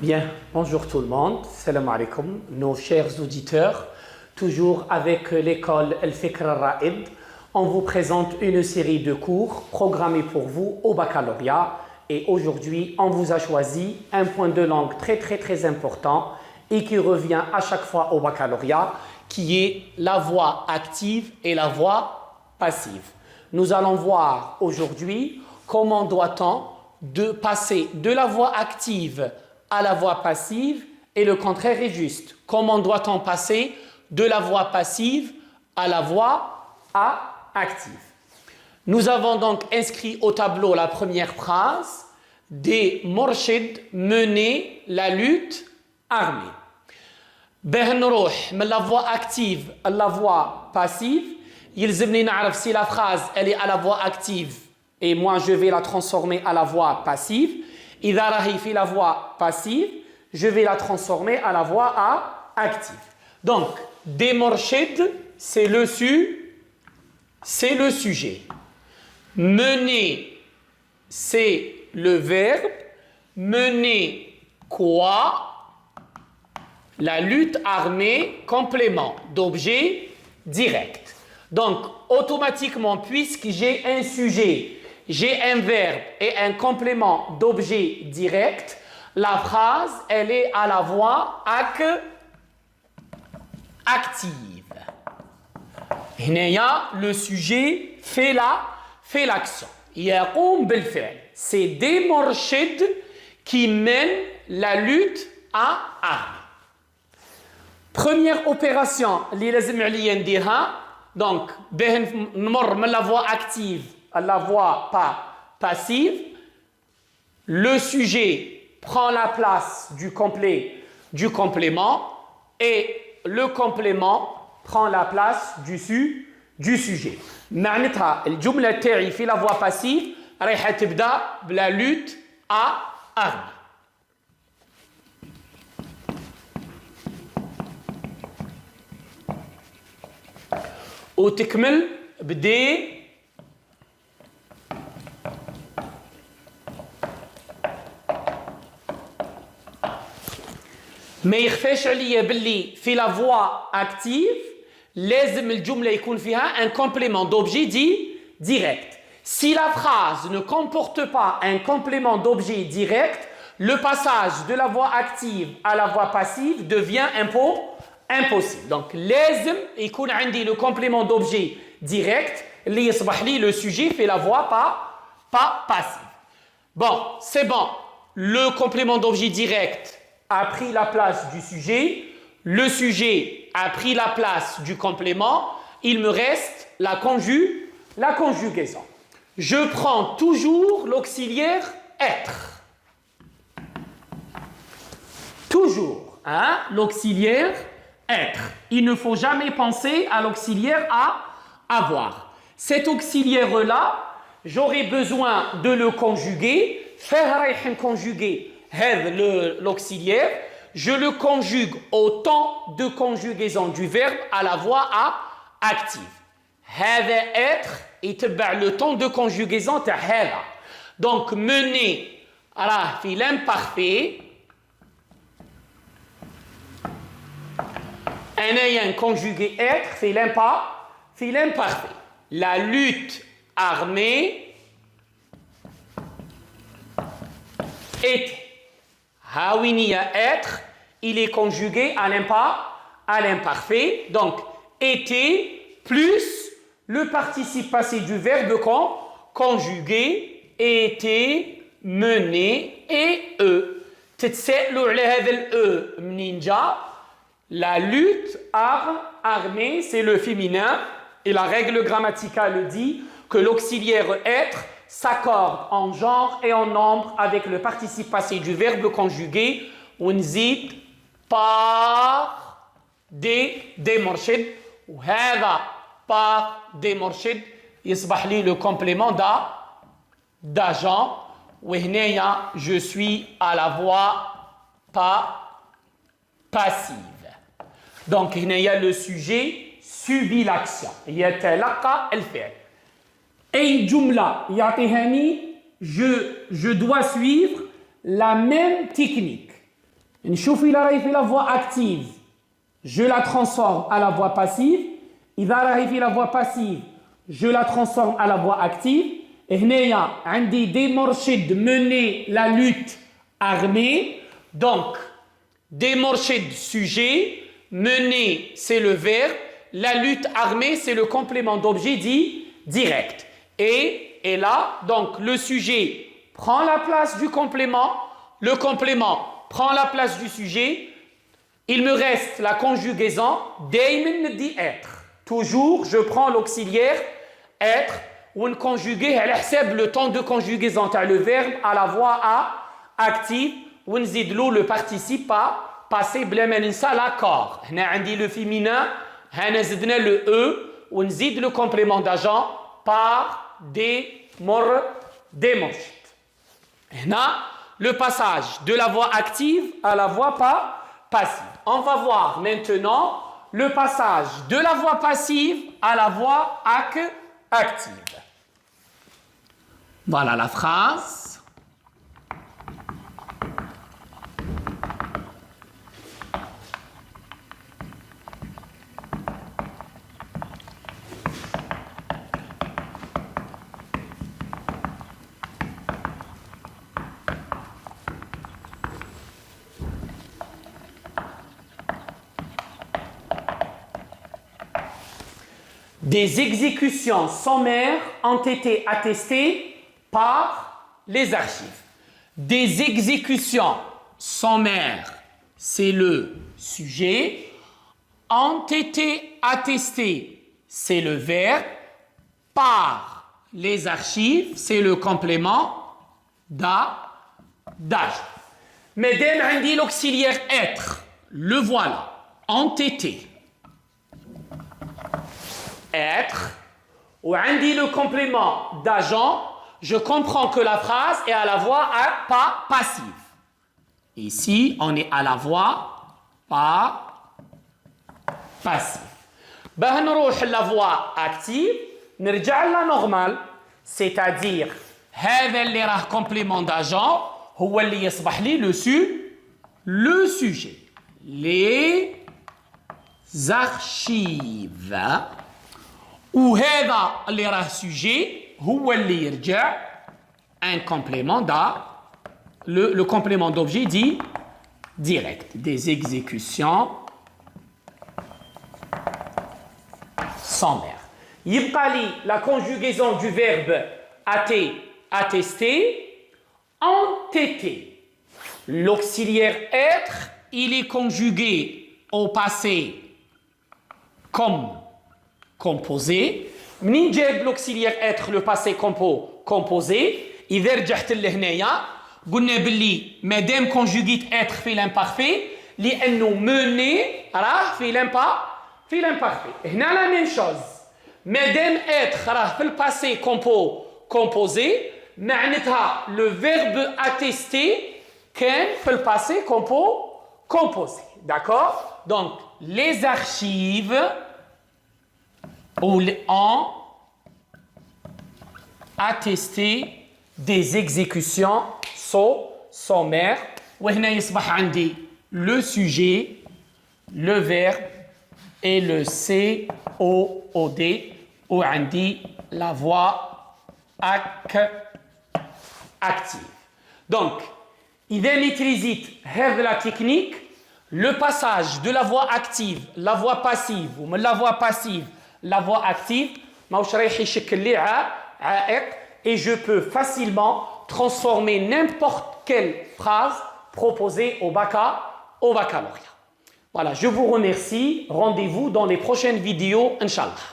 Bien, bonjour tout le monde, salam alaikum, nos chers auditeurs, toujours avec l'école El-Fikr Al-Ra'id, on vous présente une série de cours programmés pour vous au baccalauréat et aujourd'hui on vous a choisi un point de langue très important et qui revient à chaque fois au baccalauréat qui est la voix active et la voix passive. Nous allons voir aujourd'hui comment doit-on passer de la voix active à la voix passive et le contraire est juste. Comment doit-on passer de la voix passive à la voix active? Nous avons donc inscrit au tableau la première phrase des Morshid mener la lutte armée. De la voix active à la voix passive, يلزمني نعرف si la phrase elle est à la voix active et moi je vais la transformer à la voix passive. إذا راهي في la voix passive, je vais la transformer à la voix active. Donc, des morshid, c'est le sujet. Mener, c'est le verbe. Mener quoi? La lutte armée, complément d'objet direct. Donc, automatiquement, puisque j'ai un sujet, j'ai un verbe et un complément d'objet direct, la phrase, elle est à la voix active. Le sujet fait l'action. C'est des morshid qui mènent la lutte à armée. Première opération, donc, la voix active à la voix passive, le sujet prend la place du complément et le complément prend la place du sujet. معناتها الجملة تاعي في la voix passive رايحة تبدأ بلا lutte à armée. وتكمل بدي ما يخفاش عليا باللي في la voix active لازم الجملة يكون فيها un complément d'objet direct. Si la phrase ne comporte pas un complément d'objet direct, le passage de la voix active à la voix passive devient impossible. Donc لازم يكون عندي le complément d'objet direct اللي يصبح لي le sujet fait la voix pas passive. Bon, c'est bon. Le complément d'objet direct a pris la place du sujet, le sujet a pris la place du complément, il me reste la conjugaison. Je prends toujours l'auxiliaire être. Toujours, l'auxiliaire être. Il ne faut jamais penser à l'auxiliaire à avoir. Cet auxiliaire-là, j'aurai besoin de le conjuguer. Faire conjuguer l'auxiliaire, je le conjugue au temps de conjugaison du verbe à la voix active. être le temps de conjugaison de هذا. Donc mener في l'imparfait. Un conjugué être في l'imparfait. La lutte armée était. Hawiniya être, il est conjugué à l'imparfait. Donc, était plus le participe passé du verbe conjugué, était, mené et eux. La lutte armée, c'est le féminin et la règle grammaticale dit que l'auxiliaire être s'accorde en genre et en nombre avec le participe passé du verbe conjugué ونزيد par des morshid وهذا par des morshid يصبح لي le complément d'agent وهنايا je suis à la voix passive. Donc هنايا le sujet subit l'action يتلقى الفعل. أي جملة يعطيهاني je dois suivre la même technique. نشوف إلا راهي في la voix active je la transforme à la voix passive إذا راهي في la voix passive je la transforme à la voix active هنايا عندي des مرشد mener la lutte armée donc des مرشد sujet mener c'est le verbe la lutte armée c'est le complément d'objet dit direct et là donc le sujet prend la place du complément le complément prend la place du sujet il me reste la conjugaison دايما ندي être toujours je prends l'auxiliaire être ونconjuguer على حساب le temps de conjugaison تاع le verbe à la voix A active ونزيد له le participe passé بلا ما ننسى l'accord هنا عندي le féminin هنا زدنا le e ونزيد le complément d'agent par des مرشد هنا le passage de la voix active à la voix passive. On va voir maintenant le passage de la voix passive à la voix active. Voilà la phrase. Des exécutions sommaires ont été attestées par les archives. Des exécutions sommaires, c'est le sujet. Ont été attestées, c'est le verbe. Par les archives, c'est le complément d'âge. Mais dès on dit l'auxiliaire être, le voilà, ont été. Être, ou on dit le complément d'agent, je comprends que la phrase est à la voix passive. Ici, on est à la voix passive. Ben, نروح la voix active, نرجع la normale, c'est-à-dire هذا اللي راه complément d'agent هو اللي يصبح لي le sujet. Les archives. وهذا اللي راه sujet هو اللي يرجع un complément le complément d'objet dit direct des exécutions sommaires. يبقى لي la conjugaison du verbe attester entêter. L'auxiliaire être, il est conjugué au passé comme composé. منين جاب l'auxiliaire être le passé composé إذا رجعت لهنايا قلنا باللي مادام conjugué être في l'imparfait لأنه mener راه في l'imparfait. هنا la même chose مادام être راه في le passé composé معناتها le verbe attester كان في le passé composé. D'accord? Donc les archives ont attesté des exécutions sommaires. وهنا يصبح عندي le sujet, le verbe et le COOD وعندي la voix active. Donc, إذا نتريزيت هذه la technique, le passage de la voix active, la voix passive ou la voix passive la voix active ماهوش رايح يشكل لي عائق et je peux facilement transformer n'importe quelle phrase proposée au baccalauréat. Voilà, je vous remercie. Rendez-vous dans les prochaines vidéos, Inch'Allah.